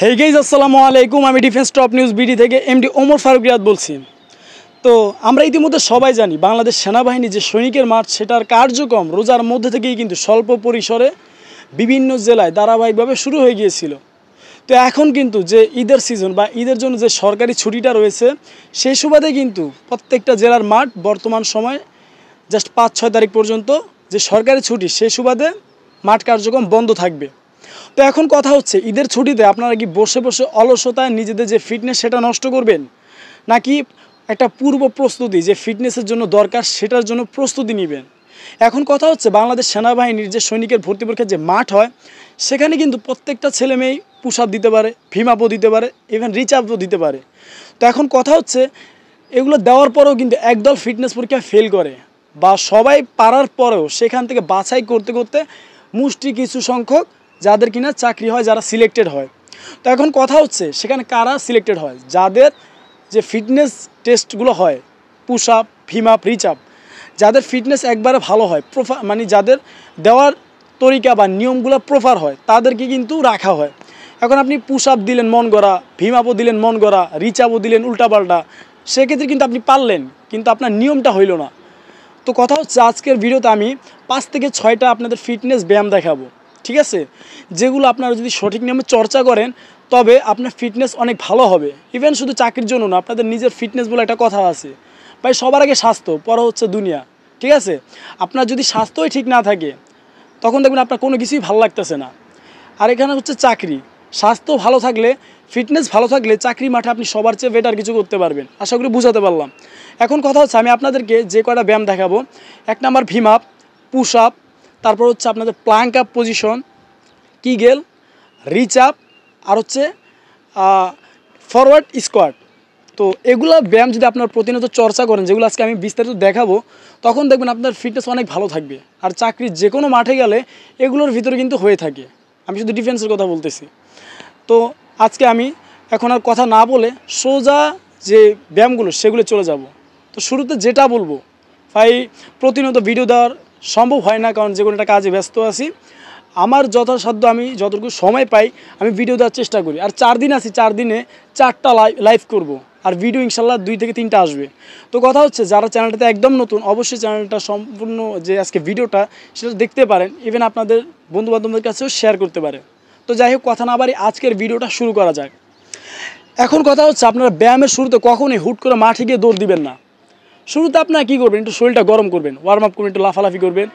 Hey guys আসসালামু আলাইকুম। আমি ডিফেন্স টপ নিউজ বিডি থেকে এমডি ওমর ফারুক রিয়াদ বলছি। তো আমরা ইতিমধ্যে সবাই জানি বাংলাদেশ সেনাবাহিনী যে সৈনিকের মাঠ সেটার কার্যক্রম রোজার মধ্যে থেকেই কিন্তু স্বল্প পরিসরে বিভিন্ন জেলায় ধারাবাহিকভাবে শুরু হয়ে গিয়েছিল। তো এখন কিন্তু যে ঈদের সিজন বা ঈদের জন্য যে সরকারি ছুটিটা রয়েছে সেই সুবাদে কিন্তু প্রত্যেকটা জেলার মাঠ বর্তমান সময় জাস্ট 5-6 তারিখ পর্যন্ত যে সরকারি ছুটি সেই সুবাদে মাঠ কার্যক্রম বন্ধ থাকবে। তো এখন কথা হচ্ছে ঈদের ছুটিতে আপনারা কি বসে বসে অলসতায় নিজেদের যে ফিটনেস সেটা নষ্ট করবেন, নাকি একটা পূর্ব প্রস্তুতি যে ফিটনেসের জন্য দরকার সেটার জন্য প্রস্তুতি নেবেন? এখন কথা হচ্ছে বাংলাদেশ সেনাবাহিনীর যে সৈনিকের ভর্তি পরীক্ষার যে মাঠ হয় সেখানে কিন্তু প্রত্যেকটা ছেলে মেয়েই পুশ আপ দিতে পারে, ভিম আপও দিতে পারে, ইভেন রিচ আপও দিতে পারে। তো এখন কথা হচ্ছে এগুলো দেওয়ার পরেও কিন্তু একদল ফিটনেস পরীক্ষা ফেল করে, বা সবাই পারার পরেও সেখান থেকে বাছাই করতে করতে মুষ্টি কিছু সংখ্যক যাদের কিনা চাকরি হয়, যারা সিলেক্টেড হয়। তো এখন কথা হচ্ছে সেখানে কারা সিলেক্টেড হয়? যাদের যে ফিটনেস টেস্টগুলো হয়, পুশ আপ, ভিম আপ, রিচ আপ, যাদের ফিটনেস একবারে ভালো হয়, মানে যাদের দেওয়ার তরিকা বা নিয়মগুলো প্রপার হয় তাদেরকে কিন্তু রাখা হয়। এখন আপনি পুশ আপ দিলেন মন গড়া, ভিম আপও দিলেন মন গড়া, রিচ আপও দিলেন উল্টাপাল্টা, সেক্ষেত্রে কিন্তু আপনি পারলেন কিন্তু আপনার নিয়মটা হইল না। তো কথা হচ্ছে আজকের ভিডিওতে আমি 5 থেকে 6টা আপনাদের ফিটনেস ব্যায়াম দেখাবো, ঠিক আছে, যেগুলো আপনারা যদি সঠিক নিয়মে চর্চা করেন তবে আপনার ফিটনেস অনেক ভালো হবে। ইভেন শুধু চাকরির জন্য না, আপনাদের নিজের ফিটনেস বলে একটা কথা আছে ভাই, সবার আগে স্বাস্থ্য, পরে হচ্ছে দুনিয়া, ঠিক আছে? আপনার যদি স্বাস্থ্যই ঠিক না থাকে তখন দেখবেন আপনার কোনো কিছুই ভালো লাগতেছে না। আর এখানে হচ্ছে চাকরি, স্বাস্থ্য ভালো থাকলে, ফিটনেস ভালো থাকলে চাকরি মাঠে আপনি সবার চেয়ে বেটার কিছু করতে পারবেন। আশা করি বুঝাতে পারলাম। এখন কথা হচ্ছে আমি আপনাদেরকে যে কয়টা ব্যায়াম দেখাবো, 1 number V up, push up, তারপর হচ্ছে আপনাদের plank up position, Kegel, reach up, আর হচ্ছে ফরওয়ার্ড স্কোয়াট। তো এগুলো ব্যায়াম যদি আপনার প্রতিনিয়ত চর্চা করেন, যেগুলো আজকে আমি বিস্তারিত দেখাবো, তখন দেখবেন আপনার ফিটনেস অনেক ভালো থাকবে। আর চাকরির যে কোনো মাঠে গেলে এগুলোর ভিতরে কিন্তু হয়ে থাকে। আমি শুধু ডিফেন্সের কথা বলতেছি। তো আজকে আমি এখন আর কথা না বলে সোজা যে ব্যায়ামগুলো সেগুলো চলে যাব। তো শুরুতে যেটা বলবো ভাই, প্রতিনিয়ত ভিডিও দেওয়ার সম্ভব হয় না, কারণ যে কোনো একটা কাজে ব্যস্ত আছি। আমার যথাসাধ্য আমি যতটুকু সময় পাই আমি ভিডিও দেওয়ার চেষ্টা করি। আর 4 দিন আছি, 4 দিনে 4টা লাইভ করব, আর ভিডিও ইনশাল্লাহ 2 থেকে 3টা আসবে। তো কথা হচ্ছে যারা চ্যানেলটাতে একদম নতুন, অবশ্যই চ্যানেলটা সম্পূর্ণ যে আজকে ভিডিওটা সেটা দেখতে পারেন, ইভেন আপনাদের বন্ধুবান্ধবদের কাছেও শেয়ার করতে পারেন। তো যাই হোক, কথা না বাড়ি আজকের ভিডিওটা শুরু করা যাক। এখন কথা হচ্ছে আপনারা ব্যায়ামের শুরুতে কখনোই হুট করে মাঠে গিয়ে দৌড় দিবেন না। শুরুতে আপনারা কী করবেন, একটু শরীরটা গরম করবেন, ওয়ার্ম আপ করবেন, একটু লাফালাফি করবেন,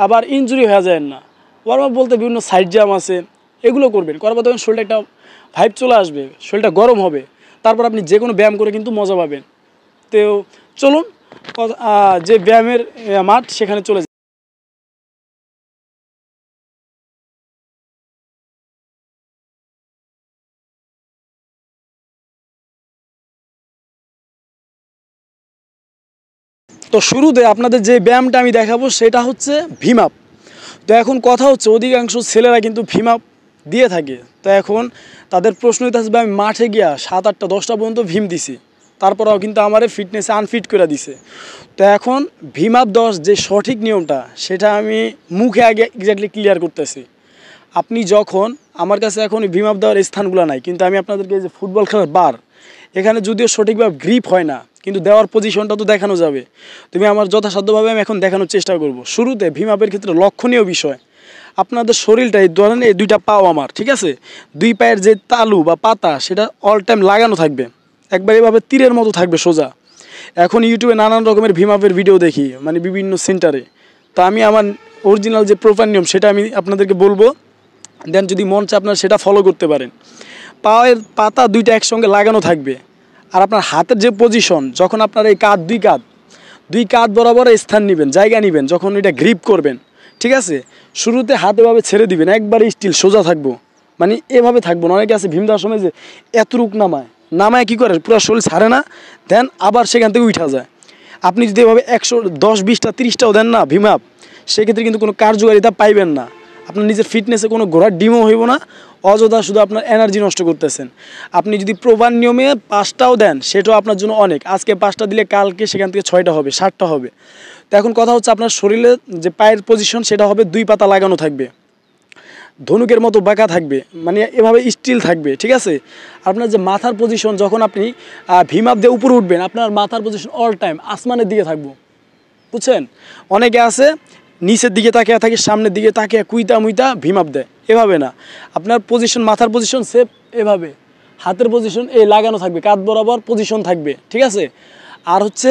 আবার ইনজুরি হয়ে যায় না। ওয়ার্ম আপ বলতে বিভিন্ন সাইড জাম্প আছে, এগুলো করবেন, করার পর দেখবেন শরীরটা একটা ভাইব চলে আসবে, শরীরটা গরম হবে, তারপর আপনি যে কোনো ব্যায়াম করে কিন্তু মজা পাবেন। তো চলুন যে ব্যায়ামের মাঠ সেখানে চলে যাই। তো শুরুতে আপনাদের যে ব্যায়ামটা আমি দেখাবো সেটা হচ্ছে ভিম আপ। তো এখন কথা হচ্ছে অধিকাংশ ছেলেরা কিন্তু ভিম আপ দিয়ে থাকে। তো এখন তাদের প্রশ্ন হইতে আসবে, আমি মাঠে গিয়া 7, 8, 10টা পর্যন্ত ভিম দিছি, তারপরেও কিন্তু আমার ফিটনেসে আনফিট করে দিছে। তো এখন ভিম আপ 10 যে সঠিক নিয়মটা সেটা আমি মুখে আগে এক্স্যাক্টলি ক্লিয়ার করতেছি। আপনি যখন আমার কাছে এখন ভিম আপ দেওয়ার স্থানগুলো নাই, কিন্তু আমি আপনাদেরকে যে ফুটবল খেলার বার, এখানে যদিও সঠিকভাবে গ্রিপ হয় না, কিন্তু দেওয়ার পজিশনটা তো দেখানো যাবে। তুমি আমার যথাসাধ্যভাবে আমি এখন দেখানোর চেষ্টা করব। শুরুতে ভিম আপের ক্ষেত্রে লক্ষণীয় বিষয়, আপনাদের শরীরটা এই ধরেন এই 2টা পাও আমার, ঠিক আছে, 2 পায়ের যে তালু বা পাতা সেটা অল টাইম লাগানো থাকবে, একবার এভাবে তীরের মতো থাকবে সোজা। এখন ইউটিউবে নানান রকমের ভিম আপের ভিডিও দেখি, মানে বিভিন্ন সেন্টারে। তো আমি আমার অরিজিনাল যে প্রপার নিয়ম সেটা আমি আপনাদেরকে বলবো, দেন যদি মন চায় আপনারা সেটা ফলো করতে পারেন। পায়ের পাতা 2টা একসঙ্গে লাগানো থাকবে, আর আপনার হাতের যে পজিশন, যখন আপনার এই কাঁধ 2 কাঁধ বরাবর স্থান নেবেন, জায়গা নেবেন, যখন এটা গ্রিপ করবেন, ঠিক আছে, শুরুতে হাত এভাবে ছেড়ে দিবেন, একবারে স্টিল সোজা থাকবো, মানে এভাবে থাকবো না। অনেকে আছে ভীম দেওয়ার সময় যে এতটুক নামায় কী করে, পুরো শরীর ছাড়ে না, দেন আবার সেখান থেকে উঠা যায়। আপনি যদি এভাবে 110, 20টা, 30টাও দেন না ভীম আপ, সেক্ষেত্রে কিন্তু কোনো কার্যকারিতা পাইবেন না। আপনার নিজের ফিটনেসে কোনো ঘোরার ডিমও হইব না, অযথা শুধু আপনার এনার্জি নষ্ট করতেছেন। আপনি যদি প্রপার নিয়মে 5টাও দেন সেটাও আপনার জন্য অনেক। আজকে 5টা দিলে কালকে সেখান থেকে 6টা হবে, 7টা হবে। তো এখন কথা হচ্ছে আপনার শরীরে যে পায়ের পজিশন সেটা হবে 2 পাতা লাগানো থাকবে। ধনুকের মতো বাঁকা থাকবে, মানে এভাবে স্টিল থাকবে, ঠিক আছে। আপনার যে মাথার পজিশন, যখন আপনি ভিম আপ দিয়ে উপরে উঠবেন, আপনার মাথার পজিশন অল টাইম আসমানের দিকে থাকবো, বুঝছেন। অনেকে আছে নিচের দিকে তাকিয়ে থাকে, সামনের দিকে তাকিয়ে কুইতা মুইতা ভিম আপ দেয়, এভাবে না। আপনার পজিশন, মাথার পজিশন সেফ এভাবে, হাতের পজিশন এই লাগানো থাকবে, কাঁধ বরাবর পজিশন থাকবে, ঠিক আছে। আর হচ্ছে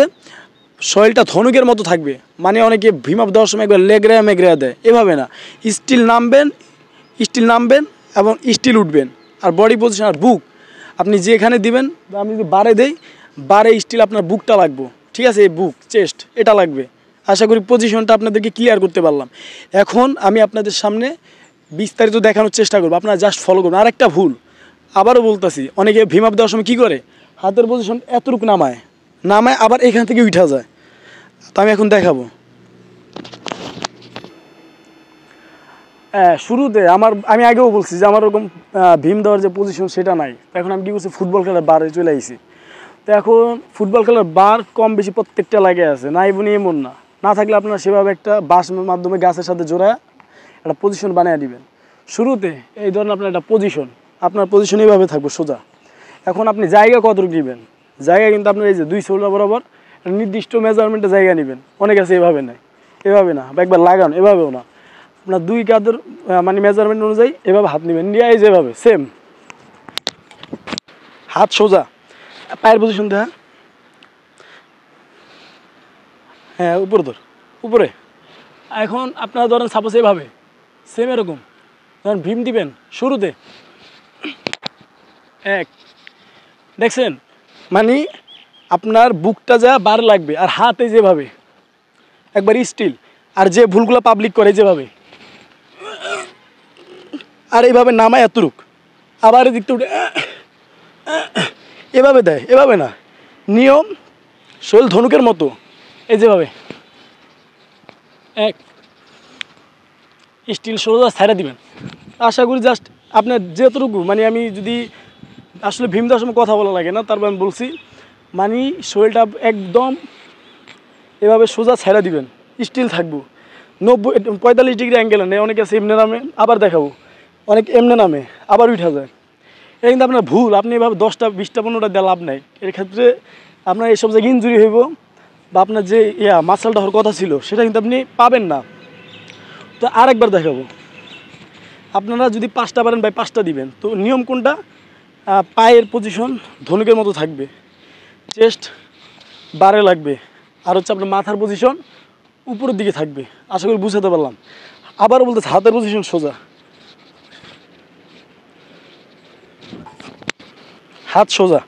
শরীরটা ধনুকের মতো থাকবে, মানে অনেকে ভিম আপ দেওয়ার সময় একবার লেগড়া মেগড়া দেয়, এভাবে না। স্টিল নামবেন এবং স্টিল উঠবেন। আর বডি পজিশন আর বুক আপনি যেখানে দিবেন, আমি যদি বারে দেই, বারে স্টিল আপনার বুকটা লাগবে, ঠিক আছে। এই বুক চেস্ট এটা লাগবে। আশা করি পজিশনটা আপনাদেরকে ক্লিয়ার করতে পারলাম। এখন আমি আপনাদের সামনে বিস্তারিত দেখানোর চেষ্টা করবো, আপনারা জাস্ট ফলো করবেন। আর একটা ভুল আবারও বলতেছি, অনেকে ভিম আপ দেওয়ার সময় কী করে, হাতের পজিশন এতটুকু নামায় আবার এখান থেকে উঠা যায়। তো আমি এখন দেখাবো। শুরুতে আমি আগেও বলছি যে আমার ওরকম ভীম দেওয়ার যে পজিশন সেটা নাই। তো এখন আমি কী করছি, ফুটবল খেলার বারে চলে আইছি। তো এখন ফুটবল খেলার বার কম বেশি প্রত্যেকটা লাগে আছে, নাই বনি এমন না। না থাকলে আপনারা সেভাবে একটা বাঁশের মাধ্যমে গাছের সাথে জোড়া একটা পজিশন বানিয়ে দিবেন। শুরুতে এই ধরনের আপনার একটা পজিশন, আপনার পজিশন এইভাবে থাকবে সোজা। এখন আপনি জায়গা কতটুকু নেবেন, জায়গা কিন্তু আপনার এই যে 2 শোল্ডার বরাবর নির্দিষ্ট মেজারমেন্টে জায়গা নেবেন। অনেক আছে এভাবে নেয়, এভাবে না, বা একবার লাগানো, এভাবেও না। আপনার 2 কাঁধের মানে মেজারমেন্ট অনুযায়ী এভাবে হাত নেবেন, নিয়ে এই যেভাবে সেম হাত সোজা, পায়ের পজিশন দেখা, হ্যাঁ উপরে ধর, উপরে। এখন আপনারা ধরেন সাপোজ এভাবে সেম এরকম ধরেন ভীম দিবেন শুরুতে, এক দেখছেন, মানে আপনার বুকটা যা বার লাগবে, আর হাতে যেভাবে একবার স্টিল। আর যে ভুলগুলো পাবলিক করে যেভাবে, আর এইভাবে নামায় এতটুক, আবার এদিকটা উঠে এভাবে দেয়, এভাবে না। নিয়ম শৈল ধনুকের মতো, এই যেভাবে এক স্টিল সোজা ছাইড়া দিবেন। আশা করি জাস্ট আপনার যেতটুকু, মানে আমি যদি আসলে ভীম দেওয়ার সময় কথা বলা লাগে না, তারপর আমি বলছি, মানে শরীরটা একদম এভাবে সোজা ছাইড়া দিবেন, স্টিল থাকবো। 45 ডিগ্রি অ্যাঙ্গেলে নেই, অনেকে আছে এমনি নামে, আবার দেখাবো, অনেক এমনি নামে আবার উঠা যায়। এটা কিন্তু আপনার ভুল, আপনি এভাবে 10টা 20টা 15টা দেওয়া লাভ নাই। এর ক্ষেত্রে আপনার এইসব জায়গায় ইঞ্জুরি হইব, বা আপনার যে মাসেলটা হওয়ার কথা ছিল সেটা কিন্তু আপনি পাবেন না। তো আরেকবার দেখাবো, আপনারা যদি 5টা পারেন ভাই 5টা দিবেন। তো নিয়ম কোনটা, পায়ের পজিশন ধনুকের মতো থাকবে, চেস্ট বারে লাগবে, আর হচ্ছে আপনার মাথার পজিশন উপরের দিকে থাকবে। আশা করি বুঝাতে পারলাম। আবারও বলতেছে, হাতের পজিশন সোজা, হাত সোজা,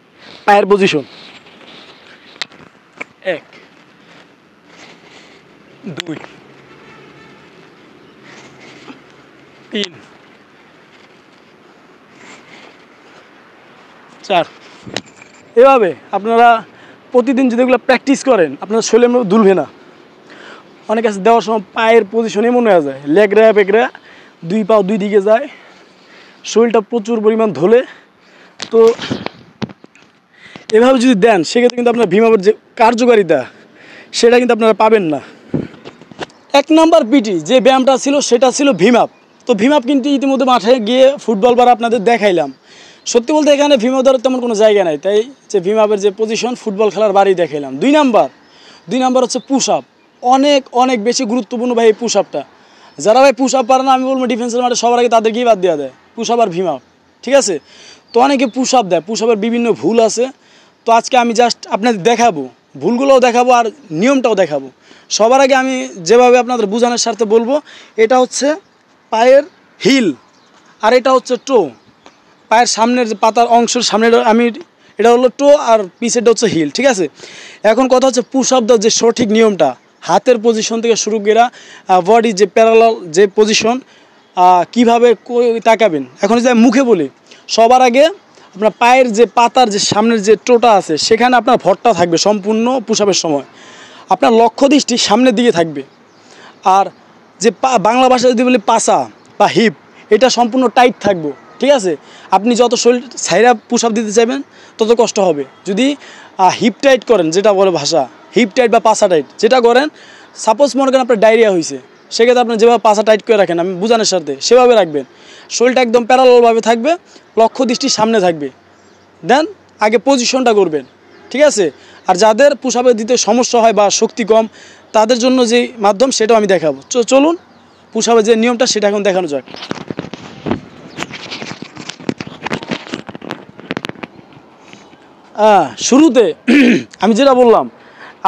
পায়ের পজিশন 1 2 3 4। এভাবে আপনারা প্রতিদিন যদি এগুলো প্র্যাকটিস করেন, আপনার শরীরের মধ্যে দুলবে না। অনেক কাছে দেওয়ার সময় পায়ের পজিশন এমন হয়ে যায়, লেগড়া পেগড়া 2 পা 2 দিকে যায়, শরীরটা প্রচুর পরিমাণ ধোলে। তো এভাবে যদি দেন, সেক্ষেত্রে কিন্তু আপনার ভীম আপের যে কার্যকারিতা সেটা কিন্তু আপনারা পাবেন না। 1 নাম্বার পিটি যে ব্যায়ামটা ছিল সেটা ছিল ভীম আপ। তো ভীম আপ কিন্তু ইতিমধ্যে মাঠে গিয়ে ফুটবল বার আপনাদের দেখাইলাম। সত্যি বলতে এখানে ভীম আপ দেওয়ার তেমন কোনো জায়গা নাই, তাই যে ভীম আপের যে পজিশন ফুটবল খেলার বাড়ি দেখাইলাম। 2 নাম্বার হচ্ছে পুশ আপ, অনেক অনেক বেশি গুরুত্বপূর্ণ ভাই এই পুশ আপটা। যারা ভাই পুশ আপ পারে না, আমি বলবো ডিফেন্সের মাঠে সবার আগে তাদেরকেই বাদ দেওয়া দেয়, পুশ আপ আর ভীম আপ, ঠিক আছে। তো অনেকে পুশ আপ দেয়, পুশ আপের বিভিন্ন ভুল আছে। তো আজকে আমি জাস্ট আপনাদের দেখাবো, ভুলগুলোও দেখাবো আর নিয়মটাও দেখাবো। সবার আগে আমি যেভাবে আপনাদের বোঝানোর স্বার্থে বলবো, এটা হচ্ছে পায়ের হিল, আর এটা হচ্ছে টো। পায়ের সামনের যে পাতার অংশের সামনের এটা হলো টো, আর পিছেরটা হচ্ছে হিল, ঠিক আছে। এখন কথা হচ্ছে পুশ আপ দেওয়ার যে সঠিক নিয়মটা, হাতের পজিশন থেকে শুরু করে বডি যে প্যারালাল যে পজিশন, কীভাবে তাকাবেন। এখন যদি আমি মুখে বলি, সবার আগে আপনার পায়ের যে পাতার যে সামনের যে টোটা আছে, সেখানে আপনার ভরটা থাকবে সম্পূর্ণ পুশ আপের সময়, আপনার লক্ষ্য দৃষ্টি সামনের দিকে থাকবে। আর যে বাংলা ভাষায় যদি বলি পাসা বা হিপ, এটা সম্পূর্ণ টাইট থাকবে, ঠিক আছে। আপনি যত শরীর ছাইরা পুশ আপ দিতে চাইবেন তত কষ্ট হবে। যদি হিপ টাইট করেন, যেটা বলে ভাষা হিপ টাইট বা পাসা টাইট যেটা করেন, সাপোজ মনে করেন আপনার ডায়রিয়া হয়েছে, সেক্ষেত্রে আপনি যেভাবে পাছা টাইট করে রাখেন, আমি বোঝানোর সাথে সেভাবে রাখবেন। শরীরটা একদম প্যারালালভাবে থাকবে, লক্ষ্য দৃষ্টির সামনে থাকবে। দেন আগে পজিশনটা করবেন, ঠিক আছে? আর যাদের পুশ আপে দিতে সমস্যা হয় বা শক্তি কম, তাদের জন্য যে মাধ্যম সেটাও আমি দেখাবো। চলুন পুশ আপের যে নিয়মটা সেটা এখন দেখানো যাক। শুরুতে আমি যেটা বললাম,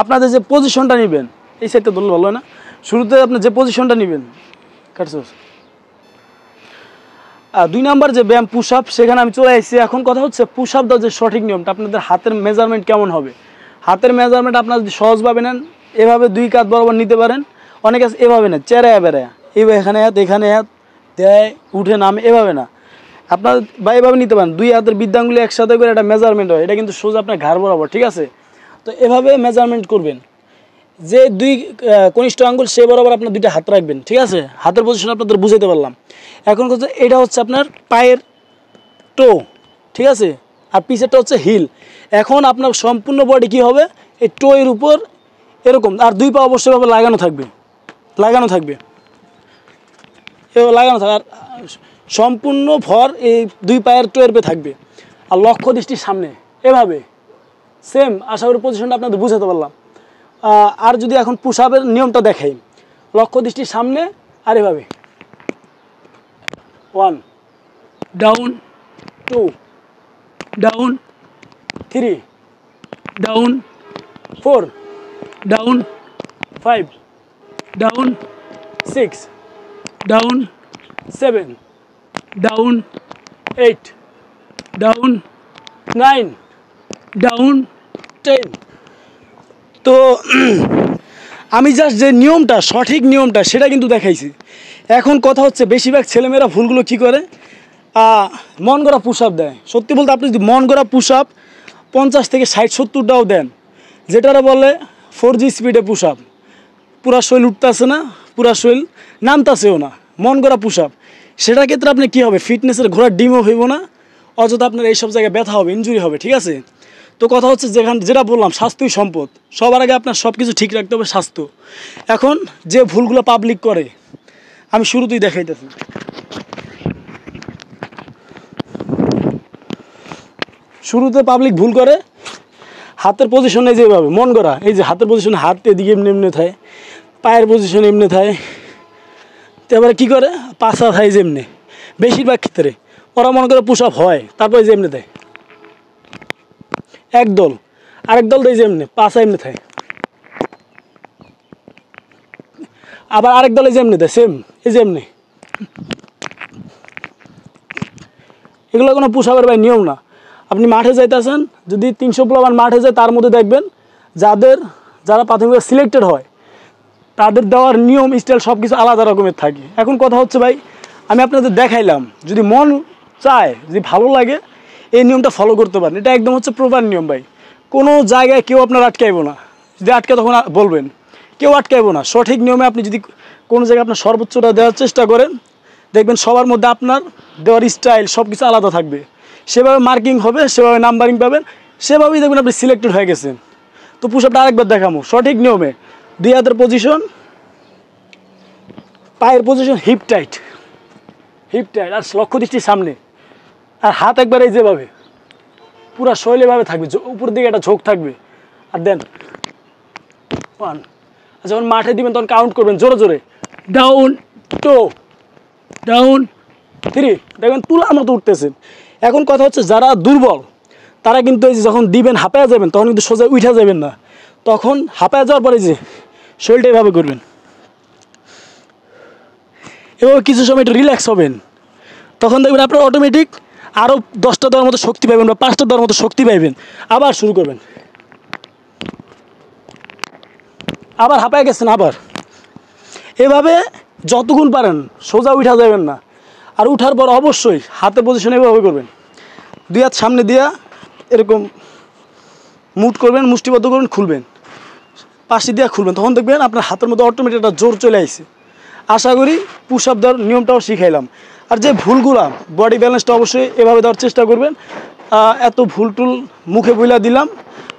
আপনাদের যে পজিশনটা নেবেন, এই সাইডটা ধরলে ভালো হয় না। শুরুতে আপনি যে পজিশনটা নেবেন, কাটছস 2 নাম্বার যে ব্যায়াম পুশ আপ, সেখানে আমি চলে আসছি। এখন কথা হচ্ছে পুশ আপ দেওয়ার যে সঠিক নিয়মটা, আপনাদের হাতের মেজারমেন্ট কেমন হবে। হাতের মেজারমেন্ট আপনারা যদি সহজভাবে নেন, এভাবে 2 কাঁধ বরাবর নিতে পারেন। অনেকে আছে এভাবে নেন, চেরায়া বেড়ায়া, এইভাবে এখানে হাত দেয়, উঠে নামে, এভাবে না। আপনার বা এভাবে নিতে পারেন, 2 হাতের বৃদ্ধাঙ্গুলি একসাথে করে একটা মেজারমেন্ট হয়, এটা কিন্তু সোজা আপনার ঘাড় বরাবর, ঠিক আছে? তো এভাবে মেজারমেন্ট করবেন, যে 2 কনিষ্ঠ আঙ্গুল সে বরাবর আপনার 2টা হাত রাখবেন, ঠিক আছে? হাতের পজিশন আপনাদের বুঝাইতে পারলাম। এখন কথা, এটা হচ্ছে আপনার পায়ের টো, ঠিক আছে? আর পিছেরটা হচ্ছে হিল। এখন আপনার সম্পূর্ণ বডি কী হবে, এই টো এর উপর এরকম, আর 2 পা অবশ্যই লাগানো থাকবে, এভাবে লাগানো থাকবে। আর সম্পূর্ণ ভর এই 2 পায়ের টো এর উপরে থাকবে, আর লক্ষ্য দৃষ্টির সামনে এভাবে সেম। আশা করি পজিশনটা আপনাদের বুঝাতে পারলাম। আর যদি এখন পুশ আপের নিয়মটা দেখাই, লক্ষ্য দৃষ্টির সামনে আর এভাবে 1 down, 2 down, 3 down, 4 down, 5 down, 6 down, 7 down, 8 down, 9 down, 10। তো আমি জাস্ট যে নিয়মটা, সঠিক নিয়মটা সেটা কিন্তু দেখাইছি। এখন কথা হচ্ছে, বেশিরভাগ ছেলেমেয়েরা ভুলগুলো কী করে, মন গড়া পুশ আপ দেয়। সত্যি বলতে, আপনি যদি মন গড়া পুশ আপ 50 থেকে 60-70টাও দেন, যেটারা বলে 4G স্পিডে পুশ আপ, পুরা শরীর উঠতেছে না, পুরা শরীর নামতাছেও না, মন গড়া পুশ আপ, সেটার ক্ষেত্রে আপনি কী হবে, ফিটনেসের ঘোড়ার ডিমও হইব না, অযথা আপনার এইসব জায়গায় ব্যথা হবে, ইনজুরি হবে, ঠিক আছে? তো কথা হচ্ছে, যেটা বললাম, স্বাস্থ্যই সম্পদ। সবার আগে আপনার সব কিছু ঠিক রাখতে হবে, স্বাস্থ্য। এখন যে ভুলগুলো পাবলিক করে, আমি শুরুতেই দেখাইতেছি। শুরুতে পাবলিক ভুল করে হাতের পজিশনে যেভাবে মন করা, এই যে হাতের পজিশনে হাত এদিকে এমনি এমনি থাকে, পায়ের পজিশনে এমনি থাকে, তো এবারে কী করে, পাছা থাকে যেমনি। বেশিরভাগ ক্ষেত্রে ওরা মনে করে পুশ আপ হয়, তারপরে যে এমনি দেয় একদল, আরেক দল দেয় যে এমনি পাছা এমনি থাকে, আবার আরেক দলে যেমনি দেয় সেম, এই যে এমনি। এগুলো কোনো পুশ আপের ভাই নিয়ম না। আপনি মাঠে যাইতেছেন, যদি 300 প্লাবার মাঠে যায়, তার মধ্যে দেখবেন যারা প্রাথমিকভাবে সিলেক্টেড হয়, তাদের দেওয়ার নিয়ম স্টাইল সব কিছু আলাদা রকমের থাকে। এখন কথা হচ্ছে ভাই, আমি আপনাদের দেখাইলাম, যদি মন চায়, যদি ভালো লাগে, এই নিয়মটা ফলো করতে পারেন। এটা একদম হচ্ছে প্রপার নিয়ম ভাই। কোনো জায়গায় কেউ আপনার আটকাইব না, যদি আটকে তখন বলবেন, কেউ আটকাইব না। সঠিক নিয়মে আপনি যদি কোনো জায়গায় আপনার সর্বোচ্চটা দেওয়ার চেষ্টা করেন, দেখবেন সবার মধ্যে আপনার দেওয়ার স্টাইল সব কিছু আলাদা থাকবে, সেভাবে মার্কিং হবে, সেভাবে নাম্বারিং পাবেন, সেভাবেই দেখবেন আপনি সিলেক্টেড হয়ে গেছেন। তো পুশ আপটা আরেকবার দেখাবো সঠিক নিয়মে। 2 হাতের পজিশন, পায়ের পজিশন হিপ টাইট, আর লক্ষ্য দৃষ্টির সামনে, আর হাত একবার এই যেভাবে পুরা শৈলীভাবে থাকবে, উপর দিকে একটা ঝোঁক থাকবে। আর দেন 1, যখন মাঠে দিবেন তখন কাউন্ট করবেন জোরে জোরে, ডাউন, 2 ডাউন, 3, দেখবেন তুলার মতো উঠতেছেন। এখন কথা হচ্ছে, যারা দুর্বল তারা কিন্তু এই যে যখন দিবেন হাঁপায়া যাবেন, তখন কিন্তু সোজা উঠা যাবেন না, তখন হাঁপায়া যাওয়ার পরে যে শরীরটা এভাবে করবেন, এভাবে কিছু সময় একটু রিল্যাক্স হবেন, তখন দেখবেন আপনার অটোমেটিক আরও 10টা দেওয়ার মতো শক্তি পাইবেন বা 5টা দেওয়ার মতো শক্তি পাইবেন। আবার শুরু করবেন, আবার হাঁপায় গেছেন, আবার এভাবে যতক্ষণ পারেন, সোজা উঠা যাবেন না। আর উঠার পর অবশ্যই হাতের পজিশন এভাবে করবেন, 2 হাত সামনে দিয়া এরকম মুট করবেন, মুষ্টিবদ্ধ করবেন, খুলবেন, পাশে দিয়া খুলবেন, তখন দেখবেন আপনার হাতের মধ্যে অটোমেটিক একটা জোর চলে আসছে। আশা করি পুশ আপ দেওয়ার নিয়মটাও শিখাইলাম। আর যে ভুলগুলা, বডি ব্যালেন্সটা অবশ্যই এভাবে দেওয়ার চেষ্টা করবেন। এত ভুল টুল মুখে বইলা দিলাম,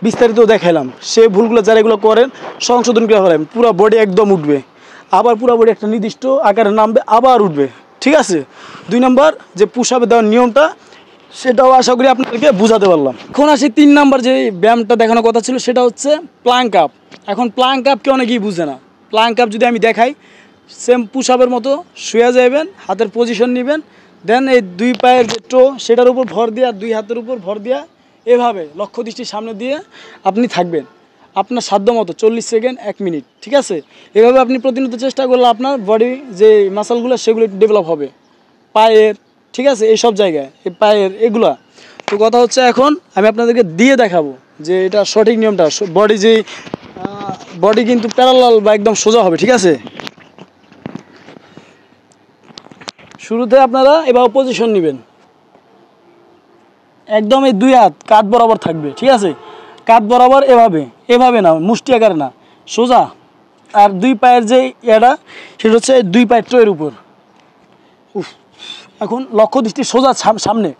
বিস্তারিত দেখাইলাম, সে ভুলগুলো যারা এগুলো করেন সংশোধন করে ফেলেন, পুরো বডি একদম উঠবে। আবার পুরোপুরি একটা নির্দিষ্ট আকারে নামবে, আবার উঠবে, ঠিক আছে। 2 নম্বর যে পুশ আপে দেওয়ার নিয়মটা, সেটাও আশা করি আপনাদেরকে বুঝাতে পারলাম। এখন আসি 3 নম্বর যে ব্যায়ামটা দেখানোর কথা ছিল, সেটা হচ্ছে প্লাঙ্ক আপ। এখন প্লাঙ্ক আপকে অনেকেই বুঝে না। প্লাঙ্ক আপ যদি আমি দেখাই, সেম পুশ আপের মতো শুয়ে যাবেন, হাতের পজিশন নেবেন, দেন এই 2 পায়ের যে টো সেটার উপর ভর দিয়ে আর 2 হাতের উপর ভর দিয়া এভাবে লক্ষ্য দৃষ্টির সামনে দিয়ে আপনি থাকবেন আপনার সাধ্য মতো 40 সেকেন্ড 1 মিনিট, ঠিক আছে। এভাবে আপনি প্রতিনিয়ত চেষ্টা করলে আপনার বডি যে মাসলগুলো সেগুলো ডেভেলপ হবে, পায়ের, ঠিক আছে, এই সব জায়গায় এই পায়ের এগুলা। তো কথা হচ্ছে এখন আমি আপনাদেরকে দিয়ে দেখাবো যে এটা সঠিক নিয়মটা। বডি কিন্তু প্যারালাল বা একদম সোজা হবে, ঠিক আছে। শুরুতে আপনারা এভাবে পজিশন নেবেন, একদম এই 2 হাত কাঁধ বরাবর থাকবে, ঠিক আছে। কাঁধ বরাবর এভাবে, এভাবে না, মুষ্টি আকারে না, সোজা। আর 2 পায়ের যে ইয়াটা সেটা হচ্ছে 2 পায়ের টোয়ের উপর। এখন লক্ষ্য দৃষ্টি সোজা সামনে,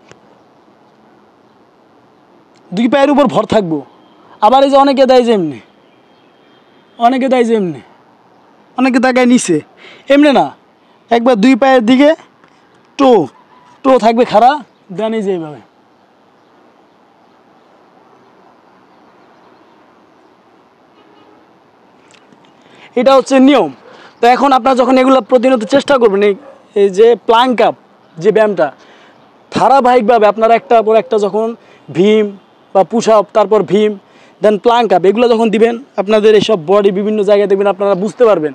2 পায়ের উপর ভর থাকবো। আবার এই যে অনেকে দেয় যে এমনি, অনেকে দেয় যে এমনি, অনেকে তাকায় নিচে, এমনি না, একবার 2 পায়ের দিকে টো টো থাকবে খাড়া, দেন এই যে এইভাবে। এটা হচ্ছে নিয়ম। তো এখন আপনারা যখন এগুলো প্রতিনিয়ত চেষ্টা করবেন, এই যে প্লাঙ্ক আপ যে ব্যায়ামটা ধারাবাহিকভাবে আপনারা একটা পর একটা যখন ভীম বা পুশ আপ, তারপর ভীম, দেন প্লাঙ্ক আপ, এগুলো যখন দিবেন আপনাদের এইসব বডি বিভিন্ন জায়গায় দেখবেন, আপনারা বুঝতে পারবেন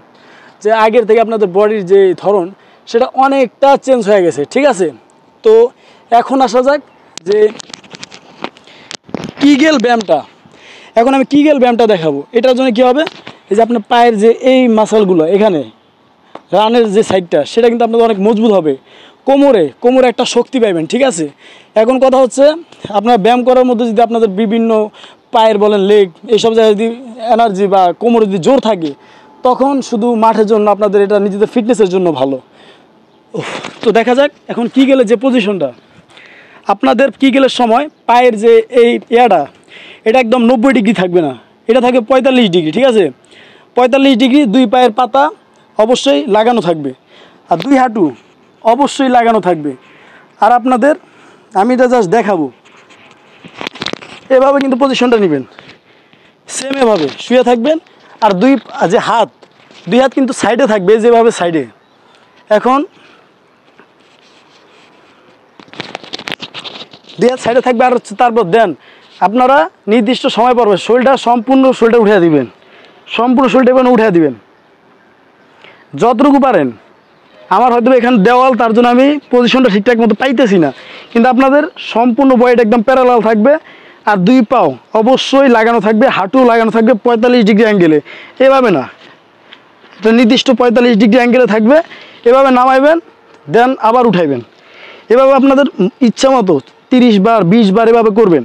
যে আগের থেকে আপনাদের বডির যে ধরন সেটা অনেকটা চেঞ্জ হয়ে গেছে, ঠিক আছে। তো এখন আসা যাক যে কিগেল ব্যায়ামটা। এখন আমি কিগেল ব্যায়ামটা দেখাবো। এটার জন্য কী হবে, এই যে আপনার পায়ের যে এই মাসলগুলো এখানে রানের যে সাইডটা, সেটা কিন্তু আপনাদের অনেক মজবুত হবে। কোমরে একটা শক্তি পাইবেন, ঠিক আছে। এখন কথা হচ্ছে আপনার ব্যায়াম করার মধ্যে যদি আপনাদের বিভিন্ন পায়ের বলেন, লেগ, এইসব জায়গায় যদি এনার্জি বা কোমরে যদি জোর থাকে, তখন শুধু মাঠের জন্য আপনাদের এটা নিজেদের ফিটনেসের জন্য ভালো। তো দেখা যাক এখন কিগেলের যে পজিশনটা, আপনাদের কিগেলের সময় পায়ের যে এই ইয়াটা, এটা একদম 90 ডিগ্রি থাকবে না, এটা থাকবে 45 ডিগ্রি, ঠিক আছে। 45 ডিগ্রি 2 পায়ের পাতা অবশ্যই লাগানো থাকবে, আর 2 হাঁটু অবশ্যই লাগানো থাকবে। আর আপনাদের আমি এটা জাস্ট দেখাবো, এভাবে কিন্তু পজিশনটা নেবেন, সেম এভাবে শুয়ে থাকবেন। আর দুই হাত কিন্তু সাইডে থাকবে, যেভাবে সাইডে। এখন 2 হাত সাইডে থাকবে, আর হচ্ছে তারপর দেন আপনারা নির্দিষ্ট সময় পর সম্পূর্ণ শরীরটা উঠিয়ে দিবেন, সম্পূর্ণ শরীরটা এখানে উঠিয়ে দিবেন যতটুকু পারেন। আমার হয়তো এখানে দেওয়াল, তার জন্য আমি পজিশনটা ঠিকঠাক মতো পাইতেছি না, কিন্তু আপনাদের সম্পূর্ণ বডিটা একদম প্যারালাল থাকবে। আর 2 পাও অবশ্যই লাগানো থাকবে, হাঁটু লাগানো থাকবে 45 ডিগ্রি অ্যাঙ্গেলে, এভাবে না, এটা নির্দিষ্ট 45 ডিগ্রি অ্যাঙ্গেলে থাকবে। এভাবে নামাইবেন, দেন আবার উঠাইবেন। এভাবে আপনাদের ইচ্ছা মতো 30 বার 20 বার এভাবে করবেন।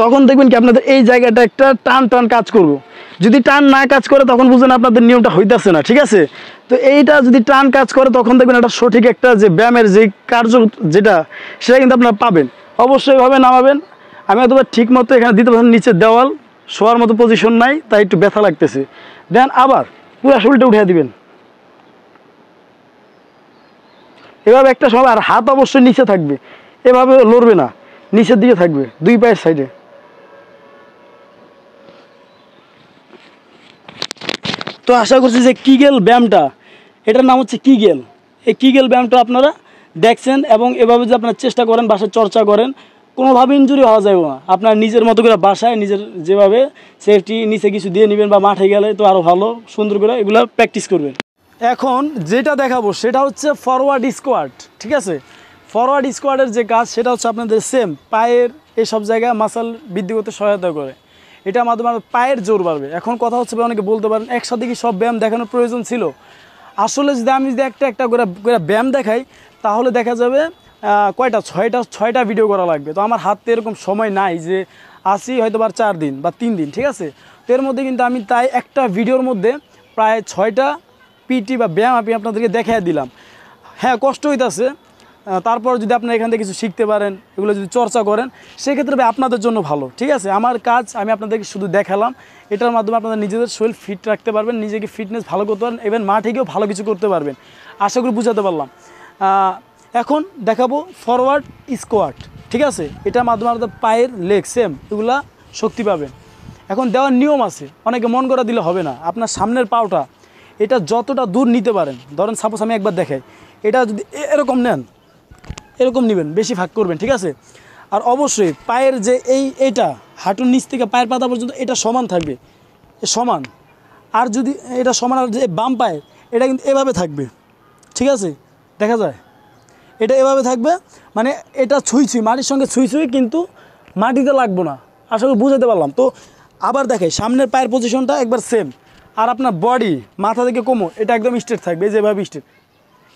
তখন দেখবেন কি আপনাদের এই জায়গাটা একটা টান কাজ করবে। যদি টান না কাজ করে তখন বুঝবেন আপনাদের নিয়মটা হইতেছে না, ঠিক আছে। তো এইটা যদি টান কাজ করে তখন দেখবেন একটা সঠিক একটা যে ব্যায়ামের যে কার্য যেটা, সেটা কিন্তু আপনারা পাবেন। অবশ্যই এভাবে নামাবেন। আমি হয়তো ঠিক মতো এখানে দিতে পারছেন, নিচে দেওয়াল, শোয়ার মতো পজিশন নাই, তাই একটু ব্যথা লাগতেছে। দেন আবার পুরো শরীরটা উঠিয়ে দিবেন এভাবে একটা সময়। আর হাত অবশ্যই নিচে থাকবে, এভাবে লড়বে না, নিচের দিকে থাকবে 2 পায়ের সাইডে। তো আশা করছি যে কিগেল ব্যায়ামটা, এটার নাম হচ্ছে কিগেল। এই কিগেল ব্যায়ামটা আপনারা দেখছেন, এবং এভাবে যদি আপনারা চেষ্টা করেন, বাসায় চর্চা করেন, কোনোভাবে ইনজুরি হওয়া যাবে না। আপনার নিজের মতো করে বাসায় নিজের যেভাবে সেফটি নিচে কিছু দিয়ে নেবেন, বা মাঠে গেলে তো আরও ভালো সুন্দর করে এগুলো প্র্যাকটিস করবেন। এখন যেটা দেখাবো সেটা হচ্ছে ফরওয়ার্ড স্কোয়াড, ঠিক আছে। ফরওয়ার্ড স্কোয়াডের যে কাজ, সেটা হচ্ছে আপনাদের সেম পায়ের এইসব জায়গায় মাসল বৃদ্ধি করতে সহায়তা করে। এটার মাধ্যমে পায়ের জোর বাড়বে। এখন কথা হচ্ছে, অনেকে বলতে পারেন একসাথে কি সব ব্যায়াম দেখানোর প্রয়োজন ছিল? আসলে যদি আমি একটা করে ব্যায়াম দেখাই, তাহলে দেখা যাবে কয়টা, ছয়টা ভিডিও করা লাগবে। তো আমার হাতে এরকম সময় নাই যে আসি হয়তো 4 দিন বা 3 দিন, ঠিক আছে। তো এর মধ্যে কিন্তু আমি তাই একটা ভিডিওর মধ্যে প্রায় 6টা পিটি বা ব্যায়াম আমি আপনাদেরকে দেখাই দিলাম। হ্যাঁ, কষ্ট হইতেছে, তারপর যদি আপনারা এখান থেকে কিছু শিখতে পারেন, এগুলো যদি চর্চা করেন, সেক্ষেত্রে ভাই আপনাদের জন্য ভালো। ঠিক আছে, আমার কাজ আমি আপনাদেরকে শুধু দেখালাম, এটার মাধ্যমে আপনারা নিজেদের শরীর ফিট রাখতে পারবেন, নিজেকে ফিটনেস ভালো করতে পারবেন, ইভেন মাঠে গিয়েও ভালো কিছু করতে পারবেন। আশা করি বুঝাতে পারলাম। এখন দেখাবো ফরওয়ার্ড স্কোয়াট। ঠিক আছে, এটার মাধ্যমে আপনাদের পায়ের লেগ সেম এগুলা শক্তি পাবেন। এখন দেওয়ার নিয়ম আছে, অনেকে মন করা দিলে হবে না। আপনার সামনের পাওটা এটা যতটা দূর নিতে পারেন, ধরেন সাপোজ আমি একবার দেখাই, এটা যদি এরকম নেন, এরকম নেবেন, বেশি ভাগ করবেন। ঠিক আছে, আর অবশ্যই পায়ের যে এইটা হাঁটুর নিচ থেকে পায়ের পাতা পর্যন্ত এটা সমান থাকবে, সমান। আর যদি এটা সমান, আর যে বাম পায়ের এটা কিন্তু এভাবে থাকবে। ঠিক আছে, দেখা যায় এটা এভাবে থাকবে, মানে এটা ছুঁই মাটির সঙ্গে ছুঁই কিন্তু মাটিতে লাগবো না। আশা করি বুঝাতে পারলাম। তো আবার দেখে সামনের পায়ের পজিশনটা একবার সেম, আর আপনার বডি মাথা থেকে কোমর এটা একদম স্ট্রেট থাকবে, যেভাবে স্ট্রেট।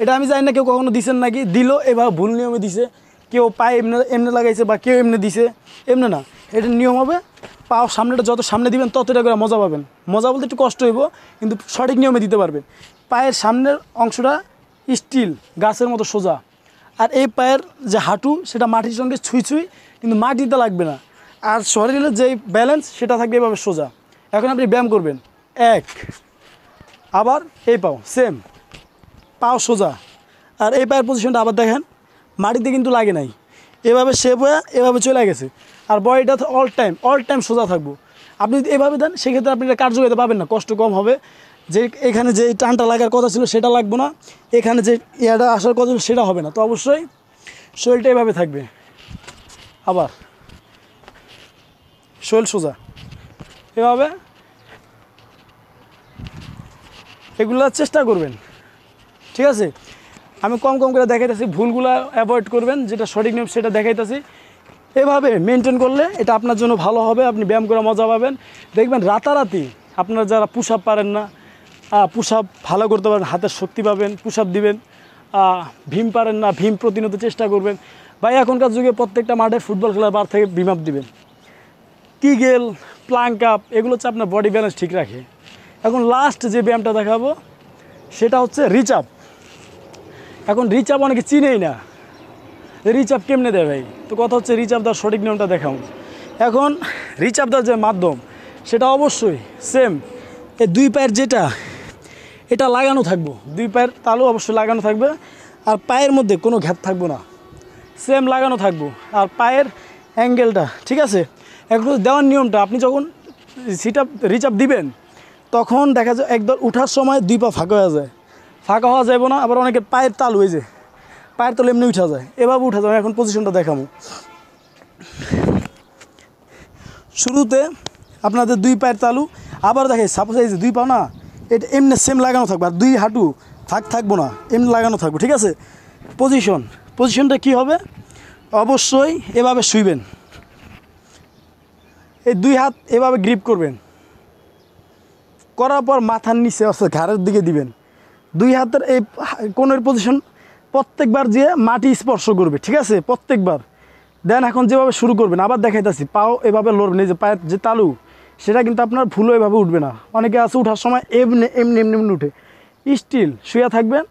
এটা আমি জানি না কেউ কখনো দিচ্ছেন নাকি, দিল এভাবে ভুল নিয়মে দিছে, কেউ পায়ে এমনি এমনি লাগাইছে বা কেউ এমনি দিছে, এমনি না। এটা নিয়ম হবে, পাও সামনেটা যত সামনে দিবেন ততটা করে মজা পাবেন। মজা বলতে একটু কষ্ট হইব, কিন্তু সঠিক নিয়মে দিতে পারবেন। পায়ের সামনের অংশটা স্টিল গাছের মতো সোজা, আর এই পায়ের যে হাঁটু সেটা মাটির সঙ্গে ছুঁই কিন্তু মাটিতে লাগবে না। আর শরীরের যে ব্যালেন্স সেটা থাকবে এভাবে সোজা। এখন আপনি ব্যায়াম করবেন, এক, আবার এই পাও সেম, পাও সোজা, আর এই পায়ের পজিশনটা আবার দেখেন মাটিতে কিন্তু লাগে নাই, এভাবে শেপ হয়ে এভাবে চলে গেছে। আর বডিটা অল টাইম সোজা থাকবো। আপনি যদি এভাবে দেন সেক্ষেত্রে আপনি এটা কার্যকারিতা পাবেন না, কষ্ট কম হবে। যে এখানে যে টানটা লাগার কথা ছিল সেটা লাগবে না, এখানে যে ইয়াটা আসার কথা ছিল সেটা হবে না। তো অবশ্যই শরীরটা এভাবে থাকবে, আবার শরীর সোজা এভাবে, এগুলো চেষ্টা করবেন। ঠিক আছে, আমি কম করে দেখাইতেছি, ভুলগুলো অ্যাভয়েড করবেন, যেটা সঠিক নিয়ম সেটা দেখাইতেছি। এভাবে মেনটেন করলে এটা আপনার জন্য ভালো হবে, আপনি ব্যায়াম করে মজা পাবেন। দেখবেন রাতারাতি আপনারা যারা পুশ আপ পারেন না, পুশ আপ ভালো করতে পারেন, হাতের শক্তি পাবেন, পুশ আপ দিবেন। ভীম পারেন না, ভীম প্রতিনিয়ত চেষ্টা করবেন। ভাই এখনকার যুগে প্রত্যেকটা মাঠে ফুটবল খেলার বার থেকে ভীম আপ দিবেন, কিগেল, প্লাঙ্ক আপ, এগুলো হচ্ছে আপনার বডি ব্যালেন্স ঠিক রাখে। এখন লাস্ট যে ব্যায়ামটা দেখাবো সেটা হচ্ছে রিচ আপ। এখন রিচ আপ অনেকে চিনেই না, রিচ আপ কেমনে দেয় ভাই। তো কথা হচ্ছে রিচ আপ দেওয়ার সঠিক নিয়মটা দেখাও। এখন রিচ আপ দেওয়ার যে মাধ্যম সেটা অবশ্যই সেম, এই দুই পায়ের যেটা এটা লাগানো থাকবো, দুই পায়ের তালু অবশ্যই লাগানো থাকবে, আর পায়ের মধ্যে কোনো ঘ্যাপ থাকবো না, সেম লাগানো থাকবো। আর পায়ের অ্যাঙ্গেলটা ঠিক আছে। একটু দেওয়ার নিয়মটা, আপনি যখন সিট আপ রিচ আপ দিবেন তখন দেখা যায় একদম উঠার সময় দুই পা ফাঁকা হয়ে যায়, ফাঁকা হওয়া যাবে না। আবার অনেকের পায়ের তালু হয়ে যায়, পায়ের তালু এমনি উঠা যায়, এভাবে উঠা যায়। এখন পজিশনটা দেখাবো। শুরুতে আপনাদের দুই পায়ের তালু, আবার দেখে সাপোজ এই যে দুই পা না, এটা এমনি সেম লাগানো থাকবে, আর দুই হাঁটু ফাঁক থাকবো না, এমনি লাগানো থাকবো। ঠিক আছে, পজিশনটা কি হবে, অবশ্যই এভাবে শুইবেন, এই দুই হাত এভাবে গ্রিপ করবেন, করার পর মাথার নিচে অর্থাৎ ঘাড়ের দিকে দিবেন। দুই হাতের এই কোণের পজিশন প্রত্যেকবার যে মাটি স্পর্শ করবে। ঠিক আছে, প্রত্যেকবার দেন। এখন যেভাবে শুরু করবেন, আবার দেখাইতেছি, পাও এভাবে লড়বেন, এই যে পায়ের যে তালু সেটা কিন্তু আপনার ভুলও এভাবে উঠবে না। অনেকে আছে উঠার সময় এমনি এমনি এমনি এমনি উঠে, স্টিল শুয়ে থাকবেন,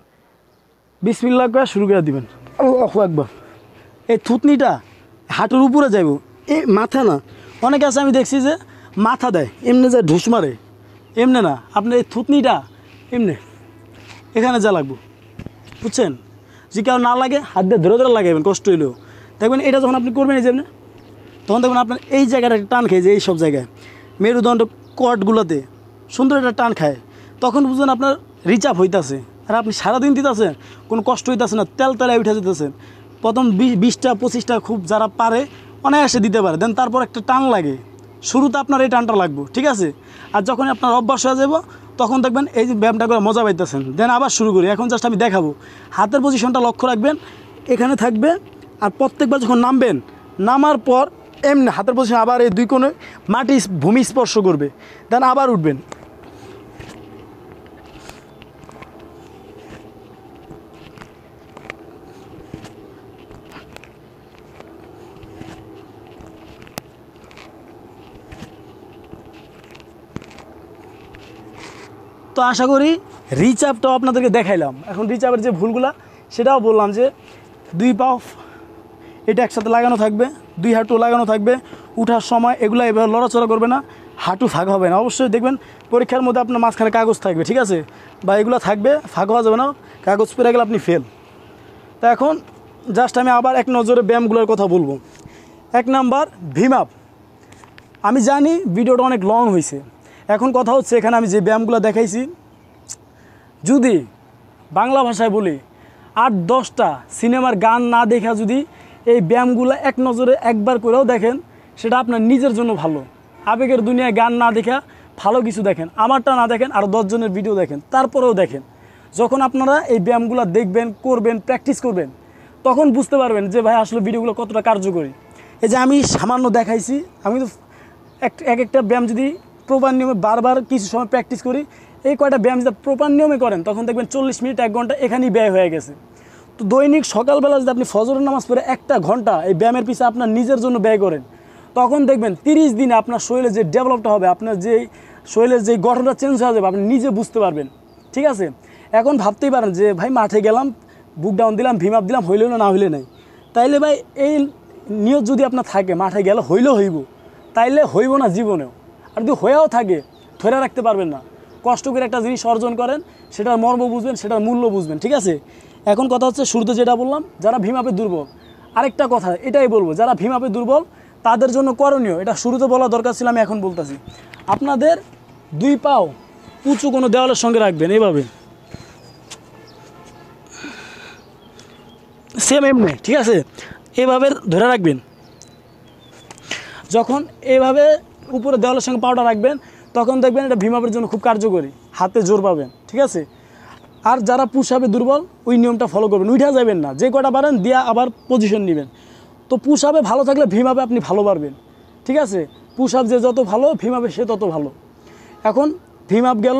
বিসমিল্লাহ করে শুরু করে দিবেন, আল্লাহু আকবার। এই থুতনিটা হাঁটুর উপরে যাইব, এই মাথা না। অনেকে আছে আমি দেখছি যে মাথা দেয় এমনি, যায় ঢুস মারে, এমনি না, আপনার এই থুতনিটা এমনি এখানে যা লাগবো, বুঝছেন। যে কেউ না লাগে হাত দিয়ে ধরে লাগাইবেন, কষ্ট হইলেও। দেখবেন এটা যখন আপনি করবেন এই যে তখন দেখবেন আপনার এই জায়গাটা টান খেয়ে যে এই সব জায়গায় মেরুদণ্ড কটগুলোতে সুন্দর একটা টান খায়, তখন বুঝবেন আপনার রিচ আপ হইতেছে। আর আপনি সারাদিন দিতেছেন, কোনো কষ্ট হইতেছে না, তেলায় উঠে যেতেছেন। প্রথম 20টা 25টা খুব যারা পারে অনায়াসে দিতে পারে, দেন তারপর একটা টান লাগে, শুরুতে আপনার এই টানটা লাগবে। ঠিক আছে, আর যখন আপনার অভ্যাস হয়ে যাব তখন দেখবেন এই যে ব্যায়ামটা করে মজা পাইতেছেন। দেন আবার শুরু করি। এখন জাস্ট আমি দেখাবো, হাতের পজিশনটা লক্ষ্য রাখবেন, এখানে থাকবে। আর প্রত্যেকবার যখন নামবেন, নামার পর এমনি হাতের পজিশন আবার এই দুই কোণে মাটি ভূমি স্পর্শ করবে, দেন আবার উঠবেন। তো আশা করি রিচ আপটাও আপনাদেরকে দেখাইলাম। এখন রিচ আপের যে ভুলগুলা সেটাও বললাম, যে 2 পা এটা একসাথে লাগানো থাকবে, 2 হাঁটু লাগানো থাকবে। উঠার সময় এগুলো এভাবে লড়াচড়া করবে না, হাঁটু ফাঁকা হবে না। অবশ্যই দেখবেন পরীক্ষার মধ্যে আপনার মাঝখানে কাগজ থাকবে, ঠিক আছে, বা এগুলো থাকবে, ফাঁকা হওয়া যাবে না, কাগজ পেরে গেলে আপনি ফেল। তা এখন জাস্ট আমি আবার এক নজরে ব্যায়ামগুলোর কথা বলবো। 1 নাম্বার ভিম আপ। আমি জানি ভিডিওটা অনেক লং হয়েছে, এখন কথা হচ্ছে এখানে আমি যে ব্যায়ামগুলো দেখাইছি, যদি বাংলা ভাষায় বলি 8-10টা সিনেমার গান না দেখা যদি এই ব্যায়ামগুলো এক নজরে একবার করেও দেখেন, সেটা আপনার নিজের জন্য ভালো। আবেগের দুনিয়ায় গান না দেখা ভালো কিছু দেখেন, আমারটা না দেখেন, আর 10 জনের ভিডিও দেখেন, তারপরেও দেখেন। যখন আপনারা এই ব্যায়ামগুলো দেখবেন, করবেন, প্র্যাকটিস করবেন, তখন বুঝতে পারবেন যে ভাই আসলে ভিডিওগুলো কতটা কার্যকরী। এই যে আমি সামান্য দেখাইছি, আমি তো এক একটা ব্যায়াম যদি প্রপার নিয়মে বারবার কিছু সময় প্র্যাকটিস করি, এই কয়টা ব্যায়াম যদি প্রপার নিয়মে করেন, তখন দেখবেন 40 মিনিট 1 ঘন্টা এখানেই ব্যয় হয়ে গেছে। তো দৈনিক সকালবেলা যদি আপনি ফজরের নামাজ পড়ে 1 ঘন্টা এই ব্যায়ামের পিছনে আপনার নিজের জন্য ব্যয় করেন, তখন দেখবেন 30 দিনে আপনার শরীরে যে ডেভেলপটা হবে, আপনার যে শরীরের যে গঠনটা চেঞ্জ হয়ে যাবে, আপনি নিজে বুঝতে পারবেন, ঠিক আছে। এখন ভাবতেই পারেন যে ভাই মাঠে গেলাম, বুক ডাউন দিলাম, ভিম আপ দিলাম, হইলেও না হইলে নাই। তাইলে ভাই এই নিয়ত যদি আপনার থাকে মাঠে গেলে হইলেও হইব, তাইলে হইব না জীবনেও। আর যদি হয়েও থাকে ধরে রাখতে পারবেন না। কষ্ট করে একটা জিনিস অর্জন করেন, সেটার মর্ম বুঝবেন, সেটার মূল্য বুঝবেন, ঠিক আছে। এখন কথা হচ্ছে শুরুতে যেটা বললাম, যারা ভিম আপে দুর্বল, আরেকটা কথা এটাই বলবো, যারা ভিম আপে দুর্বল তাদের জন্য করণীয়, এটা শুরুতে বলা দরকার ছিল, আমি এখন বলতেছি। আপনাদের 2 পাও উঁচু কোনো দেওয়ালের সঙ্গে রাখবেন, এইভাবে সেম এমনি, ঠিক আছে, এভাবে ধরে রাখবেন। যখন এইভাবে উপরে দেওয়ালের সঙ্গে পাওটা রাখবেন, তখন দেখবেন এটা ভিম আপের জন্য খুব কার্যকরী, হাতে জোর পাবেন, ঠিক আছে। আর যারা পুশ আপে দুর্বল, ওই নিয়মটা ফলো করবেন, উঠা যাবেন না, যে কটা পারেন দিয়া আবার পজিশন নেবেন। তো পুশ আপে ভালো থাকলে ভিম আপে আপনি ভালো পারবেন, ঠিক আছে। পুশ আপ যে যত ভালো, ভিম আপে সে তত ভালো। এখন ভিম আপ গেল,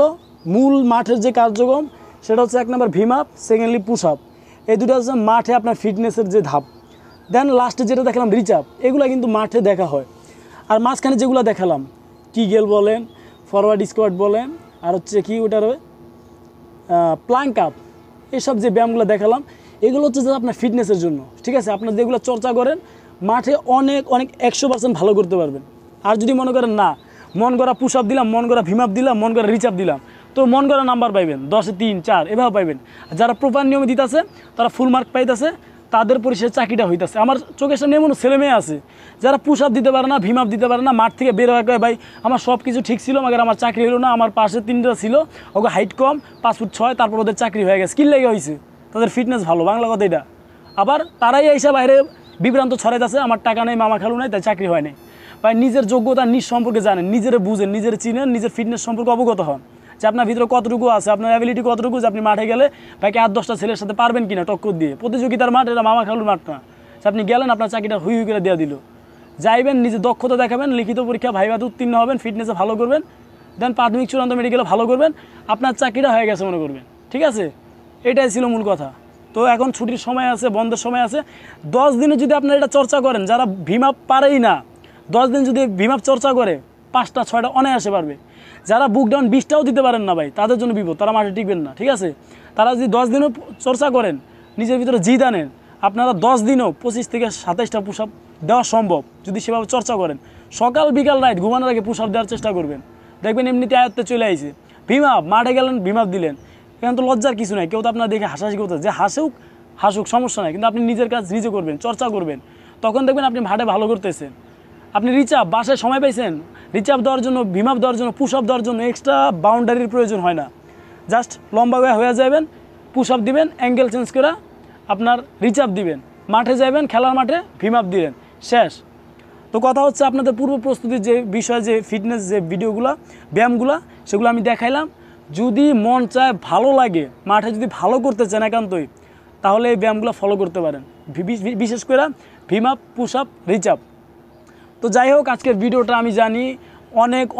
মূল মাঠের যে কার্যক্রম সেটা হচ্ছে 1 number V up, secondly push up. এই দুটো হচ্ছে মাঠে আপনার ফিটনেসের যে ধাপ। দেন লাস্টে যেটা দেখালাম রিচ আপ, এগুলো কিন্তু মাঠে দেখা হয়। আর মাঝখানে যেগুলো দেখালাম, কিগেল বলেন, ফরওয়ার্ড স্কোয়াট বলেন, আর হচ্ছে কি ওটার প্লাঙ্ক আপ, এসব যে ব্যায়ামগুলো দেখালাম, এগুলো হচ্ছে যে আপনার ফিটনেসের জন্য, ঠিক আছে। আপনার যেগুলো চর্চা করেন মাঠে অনেক 100% ভালো করতে পারবেন। আর যদি মনে করেন না, মন করা পুশ আপ দিলাম, মন করা ভিম আপ দিলাম, মন করা রিচ আপ দিলাম, তো মন করা নাম্বার পাইবেন, 10-এ 3, 4 এভাবে পাইবেন। যারা প্রপার নিয়মে দিতেছে তারা ফুল মার্ক পাইতেছে, তাদের পরিষের চাকরিটা হইতেছে। আমার চোখের সামনে এমন ছেলে মেয়ে আছে যারা পুশ আপ দিতে পারে না, ভিম আপ দিতে পারে না, মাঠ থেকে বের হয়ে কয় ভাই আমার সব কিছু ঠিক ছিল, মাগার আমার চাকরি হলো না, আমার পাশে 3টা ছিল, ওকে হাইট কম, 5 ফুট 6, তারপর ওদের চাকরি হয়ে গেছে। কি লেগে হয়েছে? তাদের ফিটনেস ভালো, বাংলা কথা এটা। আবার তারাই এসে বাইরে বিভ্রান্ত ছড়াইতেছে, আমার টাকা নেই, মামা খালু নাই, তাই চাকরি হয় নাই। ভাই নিজের যোগ্যতা নিজ সম্পর্কে জানেন, নিজের বুঝেন, নিজের চিনেন, নিজের ফিটনেস সম্পর্কে অবগত হন, যে আপনার ভিতরে কতটুকু আছে, আপনার অ্যাবিলিটি কতটুকু, যে আপনি মাঠে গেলে ভাইকে 8-10টা ছেলের সাথে পারবেন কিনা টক্কর দিয়ে। প্রতিযোগিতার মাঠ, এটা মামা খালুর মাঠ না। আপনি গেলেন, আপনার চাকরিটা হুই হুই করে দেওয়া দিল। যাইবেন, নিজের দক্ষতা দেখাবেন, লিখিত পরীক্ষা ভাইভাতে উত্তীর্ণ হবেন, ফিটনেসে ভালো করবেন, দেন প্রাথমিক চূড়ান্ত মেডিকেলে ভালো করবেন, আপনার চাকরিটা হয়ে গেছে মনে করবেন, ঠিক আছে। এটাই ছিল মূল কথা। তো এখন ছুটির সময় আছে, বন্ধের সময় আছে, 10 দিনে যদি আপনারা এটা চর্চা করেন, যারা ভিম আপ পারেই না, 10 দিন যদি ভিম আপ চর্চা করে 5টা 6টা অনায়াসে পারবে। যারা বুক ডাউন 20টাও দিতে পারেন না ভাই, তাদের জন্য বিপদ, তারা মাঠে টিকবেন না, ঠিক আছে। তারা যদি 10 দিনও চর্চা করেন, নিজের ভিতরে জিদ আনেন, আপনারা 10 দিনও 25 থেকে 27টা পুশ আপ দেওয়া সম্ভব, যদি সেভাবে চর্চা করেন। সকাল বিকাল রাত ঘুমানোর আগে পুশ আপ দেওয়ার চেষ্টা করবেন, দেখবেন এমনিতে আয়ত্তে চলে আইছে। ভিম আপ, মাঠে গেলেন ভিম আপ দিলেন, এখানে তো লজ্জার কিছু নাই, কেউ তো আপনার দেখে হাসাহাসি করতে, যে হাসুক সমস্যা নাই, কিন্তু আপনি নিজের কাজ নিজে করবেন, চর্চা করবেন, তখন দেখবেন আপনি মাঠে ভালো করতেছেন। আপনি রিচ আপ বাসায় সময় পাইছেন, রিচ আপ দেওয়ার জন্য, ভিম আপ দেওয়ার জন্য, পুশ আপ দেওয়ার জন্য এক্সট্রা বাউন্ডারির প্রয়োজন হয় না। জাস্ট লম্বা হয়ে যাবেন, পুশ আপ দিবেন, অ্যাঙ্গেল চেঞ্জ করে আপনার রিচ আপ দিবেন, মাঠে যাবেন, খেলার মাঠে ভিম আপ দিলেন, শেষ। তো কথা হচ্ছে আপনাদের পূর্ব প্রস্তুতির যে বিষয়, যে ফিটনেস যে ভিডিওগুলো, ব্যায়ামগুলো, সেগুলো আমি দেখাইলাম। যদি মন চায়, ভালো লাগে, মাঠে যদি ভালো করতে চান একান্তই, তাহলে এই ব্যায়ামগুলো ফলো করতে পারেন, বিশেষ করে V up, push up, reach up. তো যাই হোক, আজকের ভিডিওটা আমি জানি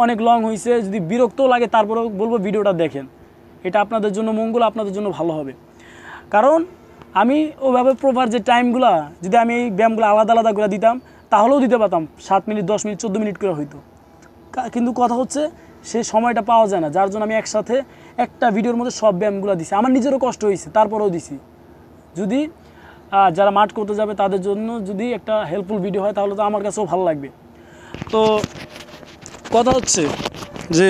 অনেক লং হয়েছে, যদি বিরক্তও লাগে তারপরেও বলবো ভিডিওটা দেখেন, এটা আপনাদের জন্য মঙ্গল, আপনাদের জন্য ভালো হবে। কারণ আমি ওইভাবে প্রপার যে টাইমগুলো, যদি আমি এই ব্যায়ামগুলো আলাদা আলাদা করে দিতাম, তাহলেও দিতে পারতাম 7 মিনিট, 10 মিনিট, 14 মিনিট করে হইতো। কিন্তু কথা হচ্ছে সেই সময়টা পাওয়া যায় না, যার জন্য আমি একসাথে একটা ভিডিওর মধ্যে সব ব্যায়ামগুলো দিছি। আমার নিজেরও কষ্ট হয়েছে, তারপরেও দিছি। যদি যারা মাঠ করতে যাবে তাদের জন্য যদি একটা হেল্পফুল ভিডিও হয় তাহলে তো আমার কাছেও ভালো লাগবে। তো কথা হচ্ছে যে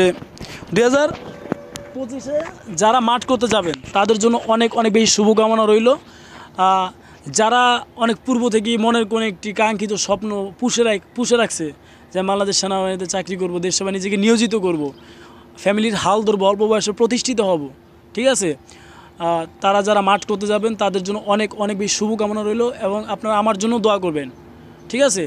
2025-এ যারা মাঠ করতে যাবেন তাদের জন্য অনেক অনেক বেশি শুভকামনা রইল। যারা অনেক পূর্ব থেকেই মনের কোনো একটি কাঙ্ক্ষিত স্বপ্ন পুষে রাখছে যে বাংলাদেশ সেনাবাহিনীতে চাকরি করব, দেশ সেবায় নিজেকে নিয়োজিত করব, ফ্যামিলির হাল ধরবো, অল্প বয়সে প্রতিষ্ঠিত হব, ঠিক আছে, তারা যারা মাঠ করতে যাবেন তাদের জন্য অনেক অনেক বেশি শুভকামনা রইল এবং আপনারা আমার জন্য দোয়া করবেন, ঠিক আছে।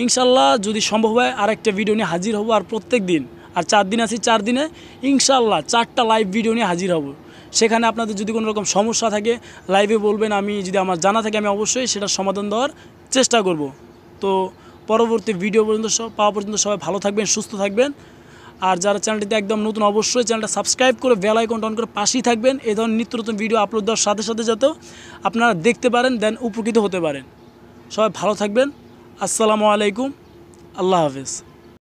ইনশাল্লাহ যদি সম্ভব হয় আরেকটা ভিডিও নিয়ে হাজির হব, আর প্রত্যেক দিন, আর 4 দিন আছি, 4 দিনে ইনশাল্লাহ 4টা লাইভ ভিডিও নিয়ে হাজির হব। সেখানে আপনাদের যদি কোনো রকম সমস্যা থাকে লাইভে বলবেন, আমি যদি আমার জানা থাকে আমি অবশ্যই সেটার সমাধান দেওয়ার চেষ্টা করব। তো পরবর্তী ভিডিও পর্যন্ত পাওয়া পর্যন্ত সবাই ভালো থাকবেন, সুস্থ থাকবেন। আর যারা চ্যানেলটিতে একদম নতুন অবশ্যই চ্যানেলটা সাবস্ক্রাইব করে বেল আইকনটা অন করে পাশেই থাকবেন, এই ধরনের নিত্য নতুন ভিডিও আপলোড দেওয়ার সাথে সাথে যাতে আপনারা দেখতে পারেন, দেন উপকৃত হতে পারেন। সবাই ভালো থাকবেন। আসসালামু আলাইকুম, আল্লাহ হাফেজ।